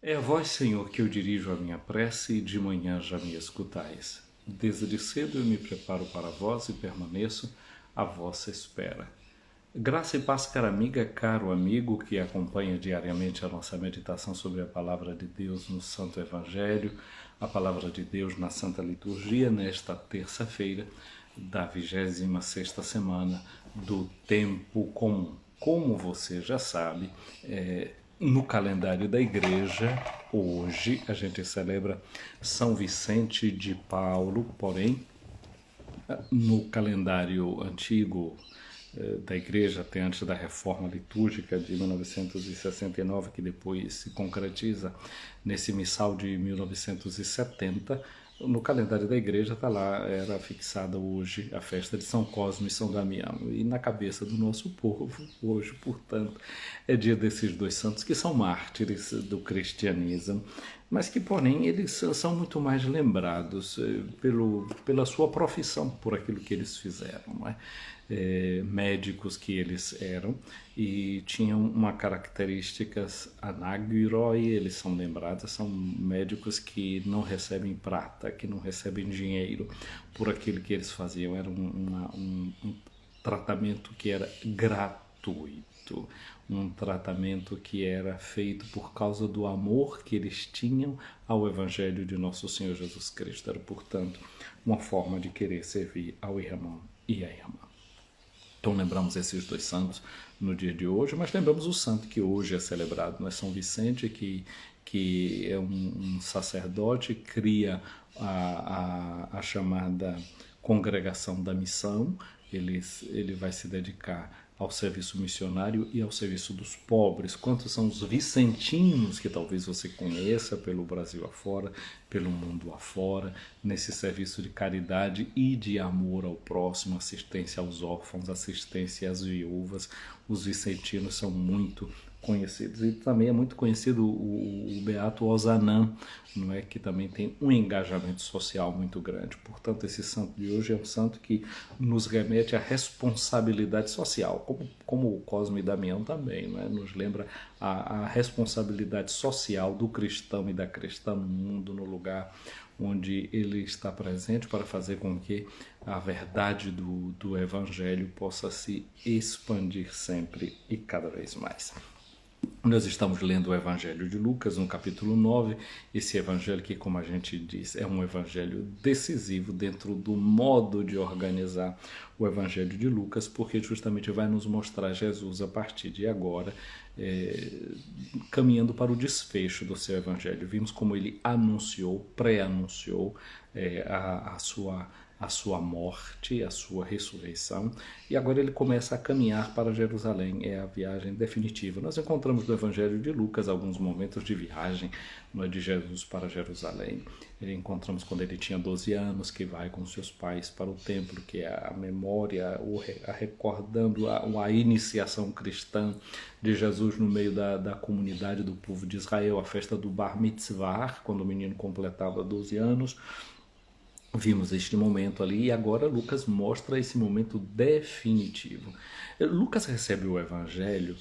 É a vós, Senhor, que eu dirijo a minha prece e de manhã já me escutais. Desde cedo eu me preparo para vós e permaneço à vossa espera. Graça e paz, cara amiga, caro amigo que acompanha diariamente a nossa meditação sobre a Palavra de Deus no Santo Evangelho, a Palavra de Deus na Santa Liturgia, nesta terça-feira da 26ª semana do Tempo Comum. Como você já sabe, no calendário da Igreja, hoje a gente celebra São Vicente de Paulo, porém, no calendário antigo da Igreja, até antes da Reforma Litúrgica de 1969, que depois se concretiza nesse missal de 1970, no calendário da Igreja está lá, era fixada hoje a festa de São Cosme e São Damião. E na cabeça do nosso povo, hoje, portanto, é dia desses dois santos que são mártires do cristianismo, mas que, porém, eles são muito mais lembrados pela sua profissão, por aquilo que eles fizeram, não é? Médicos que eles eram e tinham uma características anagiroi, eles são lembrados, são médicos que não recebem prata, que não recebem dinheiro por aquilo que eles faziam, era um tratamento que era gratuito, um tratamento que era feito por causa do amor que eles tinham ao Evangelho de Nosso Senhor Jesus Cristo, era, portanto, uma forma de querer servir ao irmão e à irmã. Então lembramos esses dois santos no dia de hoje, mas lembramos o santo que hoje é celebrado, não é? São Vicente, que é um sacerdote, cria a chamada Congregação da Missão. Ele vai se dedicar ao serviço missionário e ao serviço dos pobres. Quantos são os vicentinos que talvez você conheça pelo Brasil afora, pelo mundo afora, nesse serviço de caridade e de amor ao próximo, assistência aos órfãos, assistência às viúvas. Os vicentinos são muito conhecidos. E também é muito conhecido o Beato Ozanam, não é? Que também tem um engajamento social muito grande. Portanto, esse santo de hoje é um santo que nos remete à responsabilidade social, como o Cosme e Damião também, não é? Nos lembra a responsabilidade social do cristão e da cristã no mundo, no lugar onde ele está presente, para fazer com que a verdade do Evangelho possa se expandir sempre e cada vez mais. Nós estamos lendo o Evangelho de Lucas, no capítulo 9, esse Evangelho que, como a gente diz, é um Evangelho decisivo dentro do modo de organizar o Evangelho de Lucas, porque justamente vai nos mostrar Jesus a partir de agora, caminhando para o desfecho do seu Evangelho. Vimos como ele anunciou, pré-anunciou a sua morte, a sua ressurreição, e agora ele começa a caminhar para Jerusalém, é a viagem definitiva. Nós encontramos no Evangelho de Lucas alguns momentos de viagem de Jesus para Jerusalém. Encontramos quando ele tinha 12 anos, que vai com seus pais para o templo, que é a memória, recordando a iniciação cristã de Jesus no meio da comunidade do povo de Israel, a festa do Bar Mitzvah, quando o menino completava 12 anos. Vimos este momento ali e agora Lucas mostra esse momento definitivo. Lucas recebe o Evangelho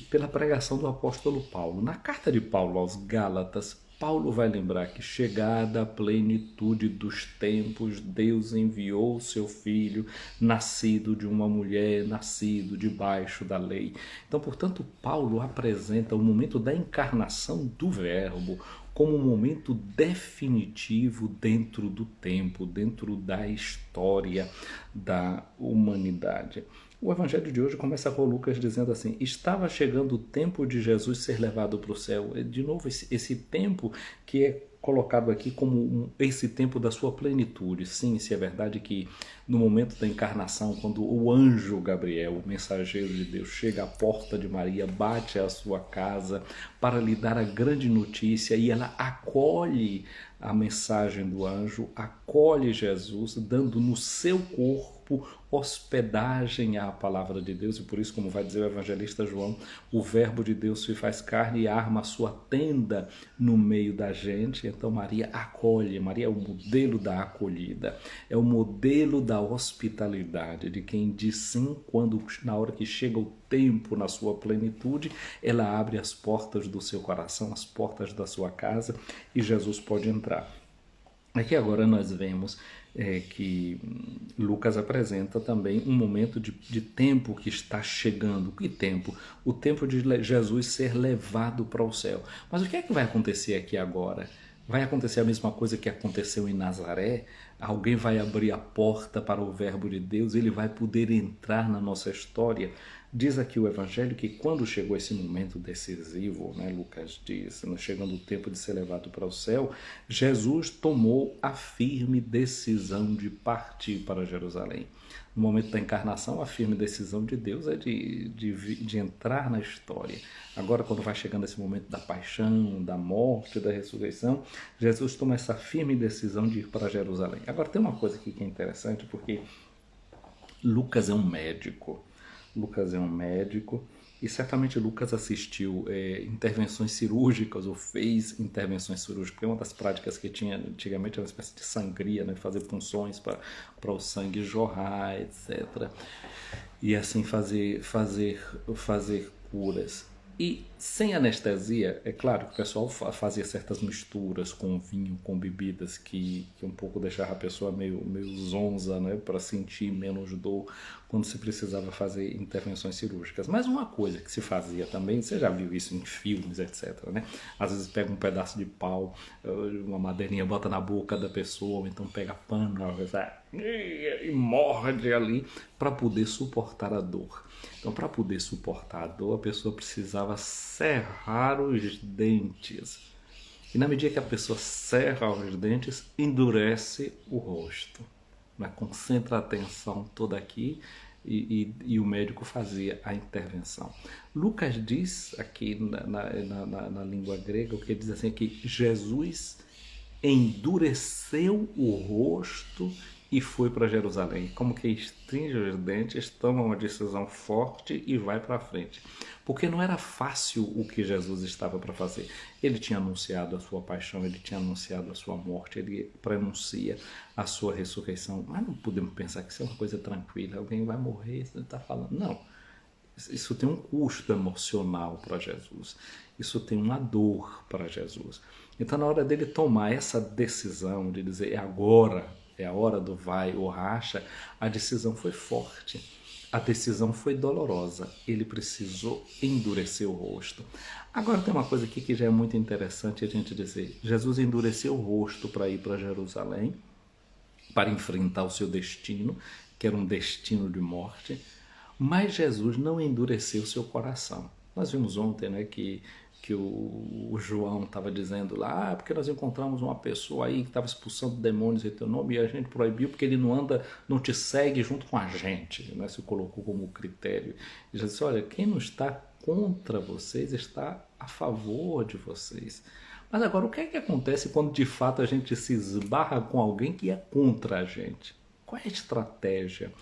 pela pregação do apóstolo Paulo. Na carta de Paulo aos Gálatas, Paulo vai lembrar que, chegada a plenitude dos tempos, Deus enviou o seu Filho, nascido de uma mulher, nascido debaixo da lei. Então, portanto, Paulo apresenta o momento da encarnação do Verbo como um momento definitivo dentro do tempo, dentro da história da humanidade. O Evangelho de hoje começa com Lucas dizendo assim: estava chegando o tempo de Jesus ser levado para o céu. De novo, esse tempo que é colocado aqui como esse tempo da sua plenitude. Sim, se é verdade que no momento da encarnação, quando o anjo Gabriel, o mensageiro de Deus, chega à porta de Maria, bate à sua casa para lhe dar a grande notícia, e ela acolhe a mensagem do anjo, acolhe Jesus, dando no seu corpo hospedagem à palavra de Deus, e por isso, como vai dizer o evangelista João, o verbo de Deus se faz carne e arma a sua tenda no meio da gente. Então Maria acolhe, Maria é o modelo da acolhida, é o modelo da da hospitalidade, de quem diz sim quando, na hora que chega o tempo na sua plenitude, ela abre as portas do seu coração, as portas da sua casa e Jesus pode entrar. Aqui agora nós vemos que Lucas apresenta também um momento de tempo que está chegando. Que tempo? O tempo de Jesus ser levado para o céu. Mas o que é que vai acontecer aqui agora? Vai acontecer a mesma coisa que aconteceu em Nazaré? Alguém vai abrir a porta para o verbo de Deus, ele vai poder entrar na nossa história. Diz aqui o Evangelho que quando chegou esse momento decisivo, né, Lucas diz, chegando o tempo de ser levado para o céu, Jesus tomou a firme decisão de partir para Jerusalém. No momento da encarnação, a firme decisão de Deus é de entrar na história. Agora, quando vai chegando esse momento da paixão, da morte, da ressurreição, Jesus toma essa firme decisão de ir para Jerusalém. Agora, tem uma coisa aqui que é interessante, porque Lucas é um médico. Lucas é um médico e certamente Lucas assistiu intervenções cirúrgicas ou fez intervenções cirúrgicas, porque uma das práticas que tinha antigamente era uma espécie de sangria, né? Fazer punções para o sangue jorrar, etc. E assim fazer curas. E sem anestesia, é claro que o pessoal fazia certas misturas com vinho, com bebidas que um pouco deixava a pessoa meio zonza, né, para sentir menos dor quando se precisava fazer intervenções cirúrgicas. Mas uma coisa que se fazia também, você já viu isso em filmes, etc, né? Às vezes pega um pedaço de pau, uma madeirinha, bota na boca da pessoa, ou então pega pano e morde ali para poder suportar a dor. Então, para poder suportar a dor, a pessoa precisava cerrar os dentes. E na medida que a pessoa cerra os dentes, endurece o rosto. Né? Concentra a atenção toda aqui e o médico fazia a intervenção. Lucas diz aqui na língua grega, o que ele diz assim, é que Jesus endureceu o rosto e foi para Jerusalém. Como que estringe os dentes, toma uma decisão forte e vai para frente. Porque não era fácil o que Jesus estava para fazer. Ele tinha anunciado a sua paixão, ele tinha anunciado a sua morte, ele pronuncia a sua ressurreição. Mas não podemos pensar que isso é uma coisa tranquila, alguém vai morrer, você está falando. Não. Isso tem um custo emocional para Jesus. Isso tem uma dor para Jesus. Então, na hora dele tomar essa decisão de dizer, é agora, é a hora do vai ou racha, a decisão foi forte, a decisão foi dolorosa, ele precisou endurecer o rosto. Agora tem uma coisa aqui que já é muito interessante a gente dizer, Jesus endureceu o rosto para ir para Jerusalém, para enfrentar o seu destino, que era um destino de morte, mas Jesus não endureceu seu coração. Nós vimos ontem, né, que o João estava dizendo lá, porque nós encontramos uma pessoa aí que estava expulsando demônios em teu nome e a gente proibiu porque ele não te segue junto com a gente, né? Se colocou como critério. E Jesus disse, olha, quem não está contra vocês está a favor de vocês. Mas agora, o que é que acontece quando de fato a gente se esbarra com alguém que é contra a gente? Qual é a estratégia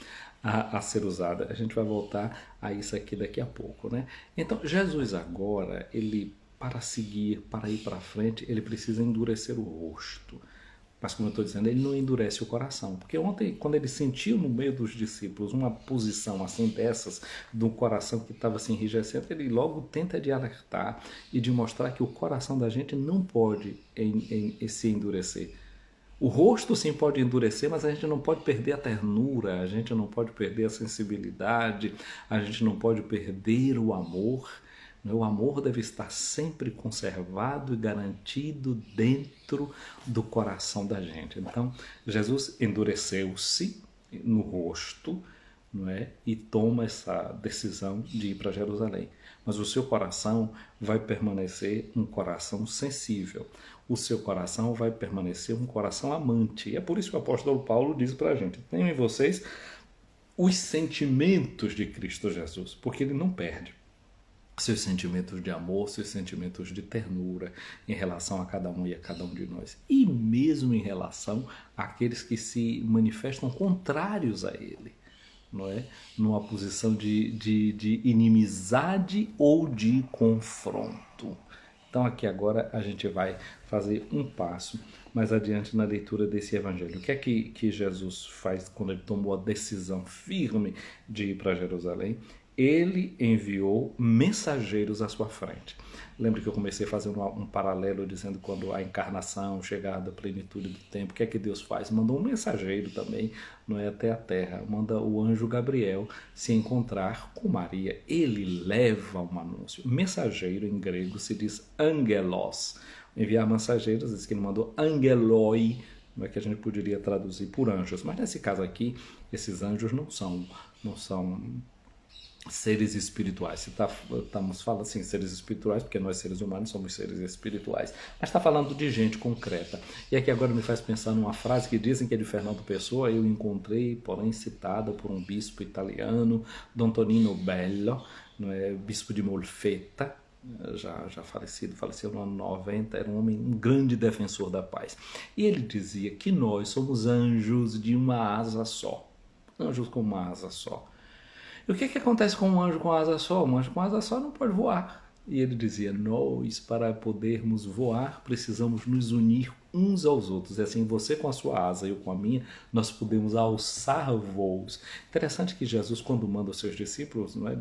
a ser usada? A gente vai voltar a isso aqui daqui a pouco, né? Então, Jesus agora, ele para seguir, para ir para frente, ele precisa endurecer o rosto. Mas como eu estou dizendo, ele não endurece o coração. Porque ontem, quando ele sentiu no meio dos discípulos uma posição assim dessas, do coração que estava se enrijecendo, ele logo tenta de alertar e de mostrar que o coração da gente não pode se endurecer. O rosto sim pode endurecer, mas a gente não pode perder a ternura, a gente não pode perder a sensibilidade, a gente não pode perder o amor. O amor deve estar sempre conservado e garantido dentro do coração da gente. Então, Jesus endureceu-se no rosto, não é? E toma essa decisão de ir para Jerusalém. Mas o seu coração vai permanecer um coração sensível. O seu coração vai permanecer um coração amante. E é por isso que o apóstolo Paulo diz para a gente, tenham em vocês os sentimentos de Cristo Jesus, porque ele não perde seus sentimentos de amor, seus sentimentos de ternura em relação a cada um e a cada um de nós. E mesmo em relação àqueles que se manifestam contrários a ele, não é? Numa posição de inimizade ou de confronto. Então aqui agora a gente vai fazer um passo mais adiante na leitura desse evangelho. O que é que Jesus faz quando ele tomou a decisão firme de ir para Jerusalém? Ele enviou mensageiros à sua frente. Lembra que eu comecei fazendo um paralelo dizendo quando a encarnação, chegada à plenitude do tempo, o que é que Deus faz? Mandou um mensageiro também, não é, até a terra. Manda o anjo Gabriel se encontrar com Maria. Ele leva um anúncio. Mensageiro em grego se diz angelos. Enviar mensageiros, diz que ele mandou angeloi, não é que a gente poderia traduzir por anjos. Mas nesse caso aqui, esses anjos não são seres espirituais. Se estamos falando assim, seres espirituais, porque nós seres humanos somos seres espirituais, mas está falando de gente concreta. E aqui agora me faz pensar numa frase que dizem que é de Fernando Pessoa, eu encontrei, porém citada por um bispo italiano, Don Tonino Bello, não é, bispo de Molfetta, já faleceu no ano 90, era um homem, um grande defensor da paz. E ele dizia que nós somos anjos de uma asa só, anjos com uma asa só. E o que acontece com um anjo com asa só? Um anjo com asa só não pode voar. E ele dizia, nós, para podermos voar, precisamos nos unir uns aos outros. E assim, você com a sua asa e eu com a minha, nós podemos alçar voos. Interessante que Jesus, quando manda os seus discípulos, não é,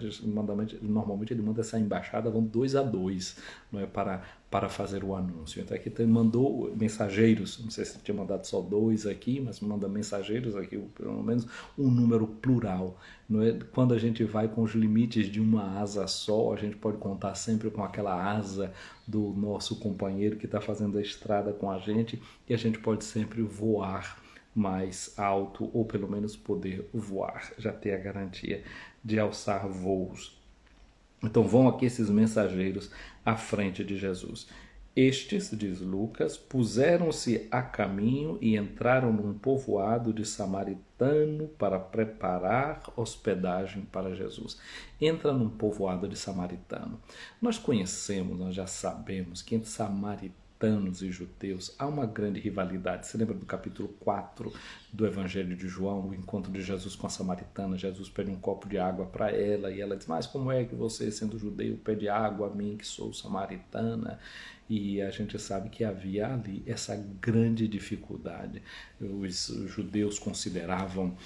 normalmente ele manda essa embaixada, vão 2 a 2, não é, para fazer o anúncio. Então aqui ele mandou mensageiros, não sei se tinha mandado só 2 aqui, mas manda mensageiros aqui, pelo menos um número plural. Não é? Quando a gente vai com os limites de uma asa só, a gente pode contar sempre com aquela asa do nosso companheiro que está fazendo a estrada com a gente, e a gente pode sempre voar mais alto, ou pelo menos poder voar, já ter a garantia de alçar voos. Então vão aqui esses mensageiros à frente de Jesus. Estes, diz Lucas, puseram-se a caminho e entraram num povoado de samaritano para preparar hospedagem para Jesus. Entra num povoado de samaritano. Nós conhecemos, nós já sabemos que entre samaritanos e judeus há uma grande rivalidade. Você lembra do capítulo 4 do Evangelho de João, o encontro de Jesus com a samaritana? Jesus pede um copo de água para ela e ela diz, mas como é que você, sendo judeu, pede água a mim que sou samaritana? E a gente sabe que havia ali essa grande dificuldade. Os judeus consideravam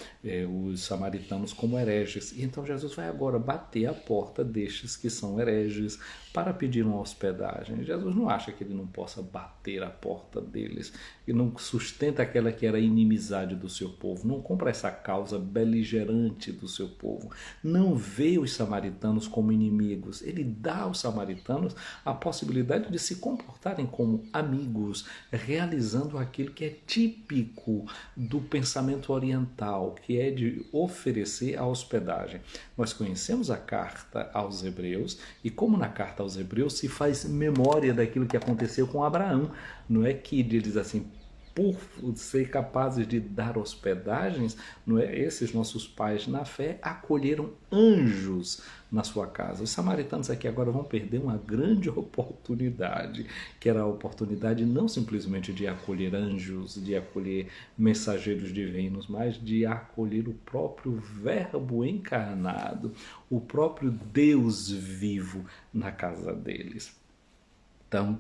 os samaritanos como hereges. E então Jesus vai agora bater a porta destes que são hereges para pedir uma hospedagem. Jesus não acha que ele não possa bater a porta deles. E não sustenta aquela que era a inimizade do seu povo. Não compra essa causa beligerante do seu povo. Não vê os samaritanos como inimigos. Ele dá aos samaritanos a possibilidade de se comportarem como amigos, realizando aquilo que é típico do pensamento oriental, que é de oferecer a hospedagem. Nós conhecemos a carta aos Hebreus, e como na carta aos Hebreus se faz memória daquilo que aconteceu com Abraão, não é que diz assim, por ser capazes de dar hospedagens, não é? Esses nossos pais na fé acolheram anjos na sua casa. Os samaritanos aqui agora vão perder uma grande oportunidade, que era a oportunidade não simplesmente de acolher anjos, de acolher mensageiros divinos, mas de acolher o próprio Verbo encarnado, o próprio Deus vivo na casa deles. Então,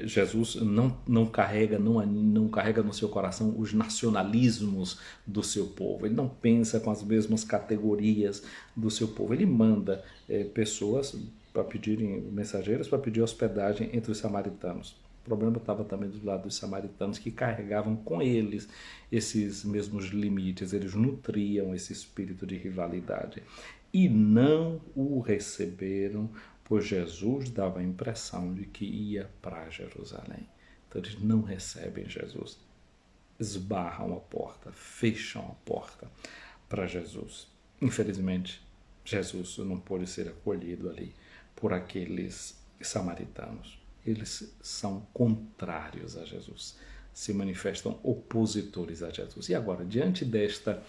Jesus não carrega no seu coração os nacionalismos do seu povo. Ele não pensa com as mesmas categorias do seu povo. Ele manda pessoas para pedirem, mensageiros para pedir hospedagem entre os samaritanos. O problema estava também do lado dos samaritanos, que carregavam com eles esses mesmos limites. Eles nutriam esse espírito de rivalidade. E não o receberam, pois Jesus dava a impressão de que ia para Jerusalém. Então eles não recebem Jesus, esbarram a porta, fecham a porta para Jesus. Infelizmente, Jesus não pôde ser acolhido ali por aqueles samaritanos. Eles são contrários a Jesus, se manifestam opositores a Jesus. E agora, diante desta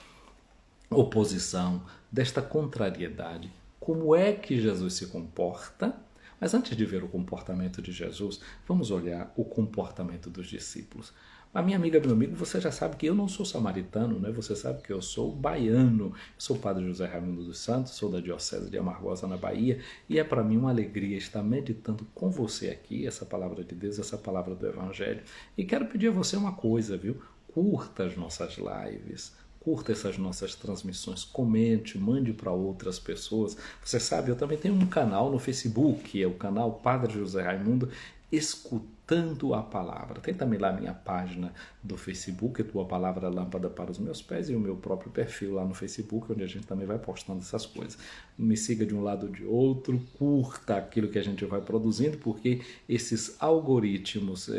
oposição, desta contrariedade, como é que Jesus se comporta? Mas antes de ver o comportamento de Jesus, vamos olhar o comportamento dos discípulos. A minha amiga, meu amigo, você já sabe que eu não sou samaritano, né? Você sabe que eu sou baiano. Sou o padre José Raimundo dos Santos, sou da Diocese de Amargosa, na Bahia, e é para mim uma alegria estar meditando com você aqui, essa palavra de Deus, essa palavra do Evangelho. E quero pedir a você uma coisa, viu? Curta as nossas lives, curta essas nossas transmissões, comente, mande para outras pessoas. Você sabe, eu também tenho um canal no Facebook, que é o canal Padre José Raimundo, escutando a palavra. Tem também lá a minha página do Facebook, Tua Palavra Lâmpada para os Meus Pés, e o meu próprio perfil lá no Facebook, onde a gente também vai postando essas coisas. Me siga de um lado ou de outro, curta aquilo que a gente vai produzindo, porque esses algoritmos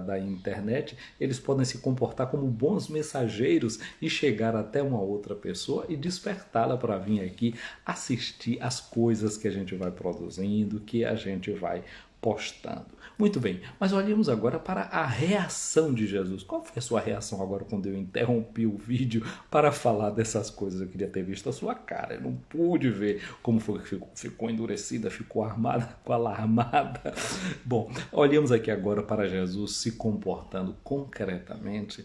da internet, eles podem se comportar como bons mensageiros e chegar até uma outra pessoa e despertá-la para vir aqui assistir as coisas que a gente vai produzindo, que a gente vai postando. Muito bem, mas olhemos agora para a reação de Jesus. Qual foi a sua reação agora quando eu interrompi o vídeo para falar dessas coisas? Eu queria ter visto a sua cara, eu não pude ver como foi que ficou endurecida, ficou armada, ficou alarmada. Bom, olhemos aqui agora para Jesus se comportando concretamente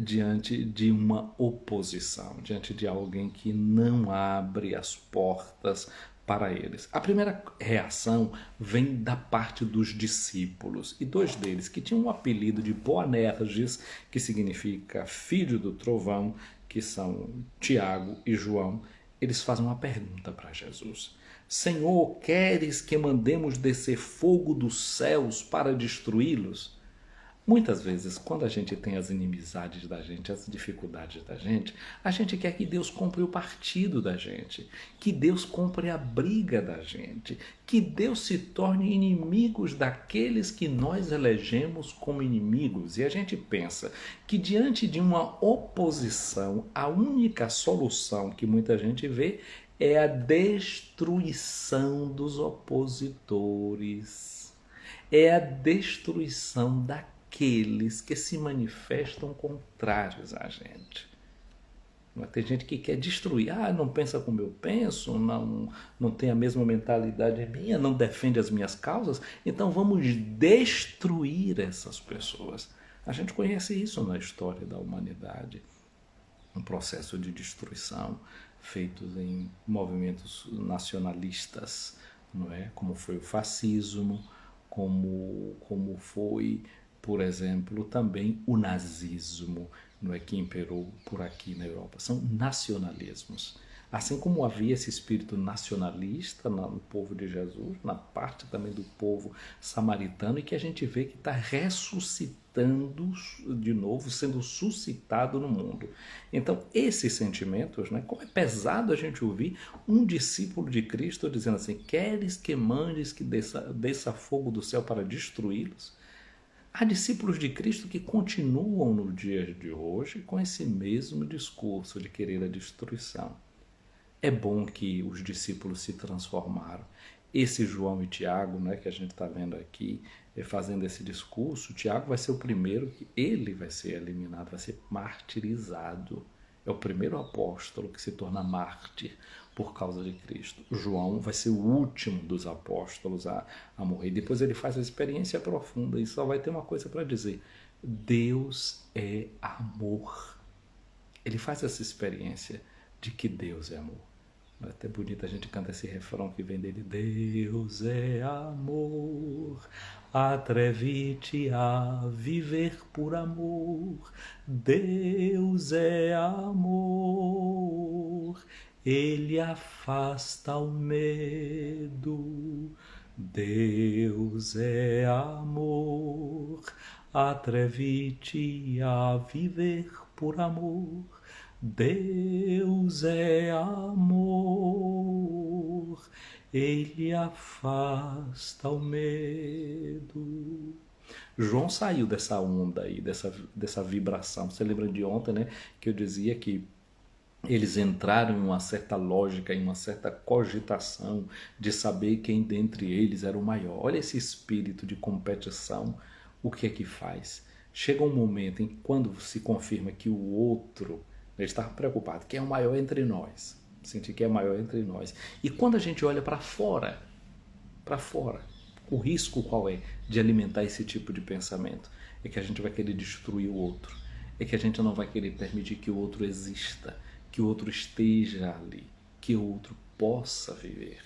diante de uma oposição, diante de alguém que não abre as portas para eles. A primeira reação vem da parte dos discípulos, e dois deles, que tinham um apelido de Boanerges, que significa filho do trovão, que são Tiago e João, eles fazem uma pergunta para Jesus. Senhor, queres que mandemos descer fogo dos céus para destruí-los? Muitas vezes, quando a gente tem as inimizades da gente, as dificuldades da gente, a gente quer que Deus compre o partido da gente, que Deus compre a briga da gente, que Deus se torne inimigos daqueles que nós elegemos como inimigos. E a gente pensa que diante de uma oposição, a única solução que muita gente vê é a destruição dos opositores, é a destruição daqueles que se manifestam contrários a gente. Tem gente que quer destruir. Não pensa como eu penso, não tem a mesma mentalidade minha, não defende as minhas causas, então vamos destruir essas pessoas. A gente conhece isso na história da humanidade, um processo de destruição feito em movimentos nacionalistas, não é? Como foi o fascismo, como foi, por exemplo, também o nazismo, não é, que imperou por aqui na Europa. São nacionalismos. Assim como havia esse espírito nacionalista no povo de Jesus, na parte também do povo samaritano, e que a gente vê que está ressuscitando de novo, sendo suscitado no mundo. Então, esses sentimentos, né, como é pesado a gente ouvir um discípulo de Cristo dizendo assim: queres que mandes que desça fogo do céu para destruí-los? Há discípulos de Cristo que continuam no dia de hoje com esse mesmo discurso de querer a destruição. É bom que os discípulos se transformaram. Esse João e Tiago, né, que a gente está vendo aqui, fazendo esse discurso, Tiago vai ser o primeiro que ele vai ser eliminado, vai ser martirizado. É o primeiro apóstolo que se torna mártir por causa de Cristo. João vai ser o último dos apóstolos a morrer. Depois ele faz a experiência profunda e só vai ter uma coisa para dizer: Deus é amor. Ele faz essa experiência de que Deus é amor. É até bonito, a gente canta esse refrão que vem dele: Deus é amor, atreve-te a viver por amor. Deus é amor, Ele afasta o medo. Deus é amor, atreve-te a viver por amor. Deus é amor, Ele afasta o medo. João saiu dessa onda aí, dessa vibração. Você lembra de ontem, né? Que eu dizia que eles entraram em uma certa lógica, em uma certa cogitação de saber quem dentre eles era o maior. Olha esse espírito de competição, o que é que faz? Chega um momento em que, quando se confirma que o outro, ele está preocupado, quem é o maior entre nós? Sentir que é maior entre nós. E quando a gente olha para fora para fora. O risco qual é de alimentar esse tipo de pensamento? É que a gente vai querer destruir o outro. É que a gente não vai querer permitir que o outro exista, que o outro esteja ali, que o outro possa viver.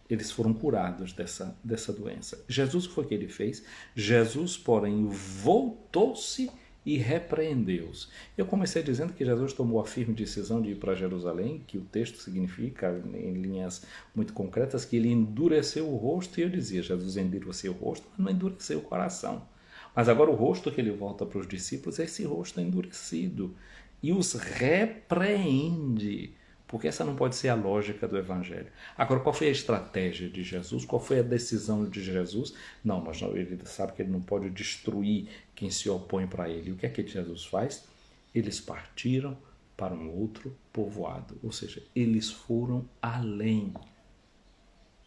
Eles foram curados dessa doença. Jesus, o que foi que ele fez? Jesus, porém, voltou-se e repreendeu-os. Eu comecei dizendo que Jesus tomou a firme decisão de ir para Jerusalém, que o texto significa, em linhas muito concretas, que ele endureceu o rosto, e eu dizia, Jesus endureceu o rosto, mas não endureceu o coração. Mas agora o rosto que ele volta para os discípulos é esse rosto endurecido, e os repreende, porque essa não pode ser a lógica do Evangelho. Agora, qual foi a estratégia de Jesus? Qual foi a decisão de Jesus? Não, ele sabe que ele não pode destruir quem se opõe para ele. O que é que Jesus faz? Eles partiram para um outro povoado, ou seja, eles foram além.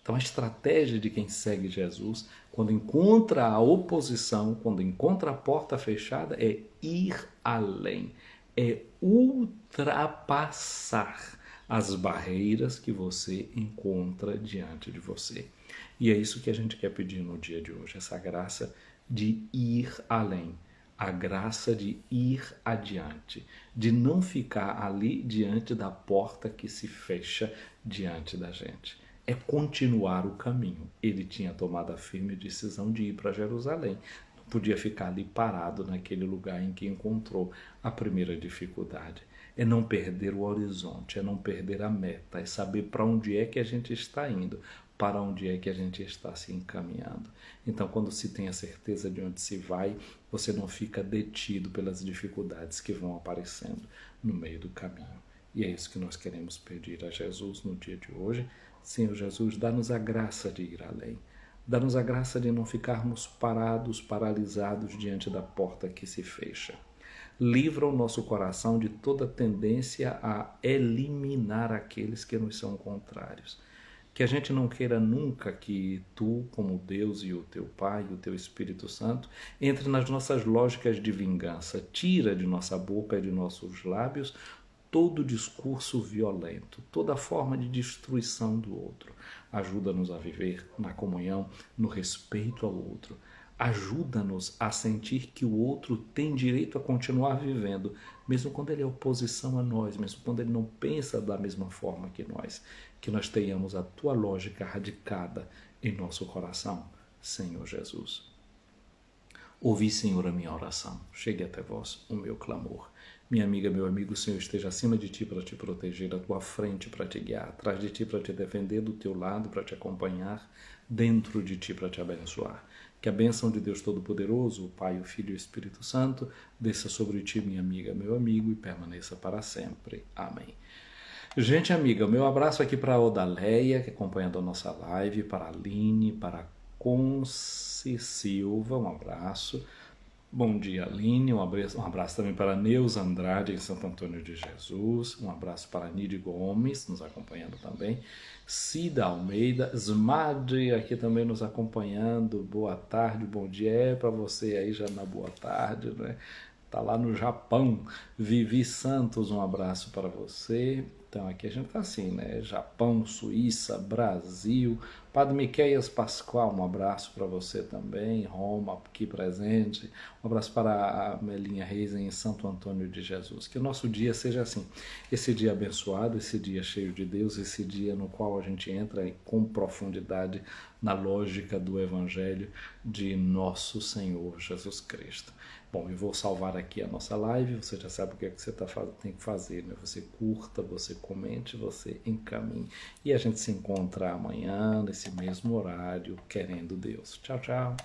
Então, a estratégia de quem segue Jesus, quando encontra a oposição, quando encontra a porta fechada, é ir além, é ultrapassar as barreiras que você encontra diante de você. E é isso que a gente quer pedir no dia de hoje, essa graça de ir além, a graça de ir adiante, de não ficar ali diante da porta que se fecha diante da gente. É continuar o caminho. Ele tinha tomado a firme decisão de ir para Jerusalém. Não podia ficar ali parado naquele lugar em que encontrou a primeira dificuldade. É não perder o horizonte, é não perder a meta, é saber para onde é que a gente está indo, para onde é que a gente está se encaminhando. Então, quando se tem a certeza de onde se vai, você não fica detido pelas dificuldades que vão aparecendo no meio do caminho. E é isso que nós queremos pedir a Jesus no dia de hoje. Senhor Jesus, dá-nos a graça de ir além. Dá-nos a graça de não ficarmos parados, paralisados diante da porta que se fecha. Livra o nosso coração de toda tendência a eliminar aqueles que nos são contrários. Que a gente não queira nunca que tu, como Deus e o teu Pai e o teu Espírito Santo, entre nas nossas lógicas de vingança. Tira de nossa boca e de nossos lábios todo discurso violento, toda forma de destruição do outro. Ajuda-nos a viver na comunhão, no respeito ao outro. Ajuda-nos a sentir que o outro tem direito a continuar vivendo, mesmo quando ele é oposição a nós, mesmo quando ele não pensa da mesma forma que nós tenhamos a tua lógica radicada em nosso coração, Senhor Jesus. Ouvi, Senhor, a minha oração, chegue até vós o meu clamor. Minha amiga, meu amigo, o Senhor esteja acima de ti para te proteger, à tua frente para te guiar, atrás de ti para te defender, do teu lado para te acompanhar, dentro de ti para te abençoar. Que a bênção de Deus Todo-Poderoso, o Pai, o Filho e o Espírito Santo, desça sobre ti, minha amiga, meu amigo, e permaneça para sempre. Amém. Gente amiga, meu abraço aqui para a Odaleia, que acompanhando a nossa live, para a Aline, para a Conce Silva, um abraço. Bom dia, Aline. Um abraço também para Neuza Andrade, em Santo Antônio de Jesus. Um abraço para Nide Gomes, nos acompanhando também. Cida Almeida. Smadri, aqui também nos acompanhando. Boa tarde, bom dia. É para você aí já na boa tarde, né? Tá lá no Japão. Vivi Santos, um abraço para você. Então aqui a gente tá assim, né? Japão, Suíça, Brasil. Padre Miqueias Pascoal, um abraço para você também. Roma, aqui presente. Um abraço para a Melinha Reis em Santo Antônio de Jesus. Que o nosso dia seja assim. Esse dia abençoado, esse dia cheio de Deus, esse dia no qual a gente entra com profundidade na lógica do Evangelho de nosso Senhor Jesus Cristo. Bom, eu vou salvar aqui a nossa live, você já sabe o que é que você tem que fazer, né? Você curta, você comente, você encaminhe. E a gente se encontra amanhã, nesse mesmo horário, querendo Deus. Tchau, tchau.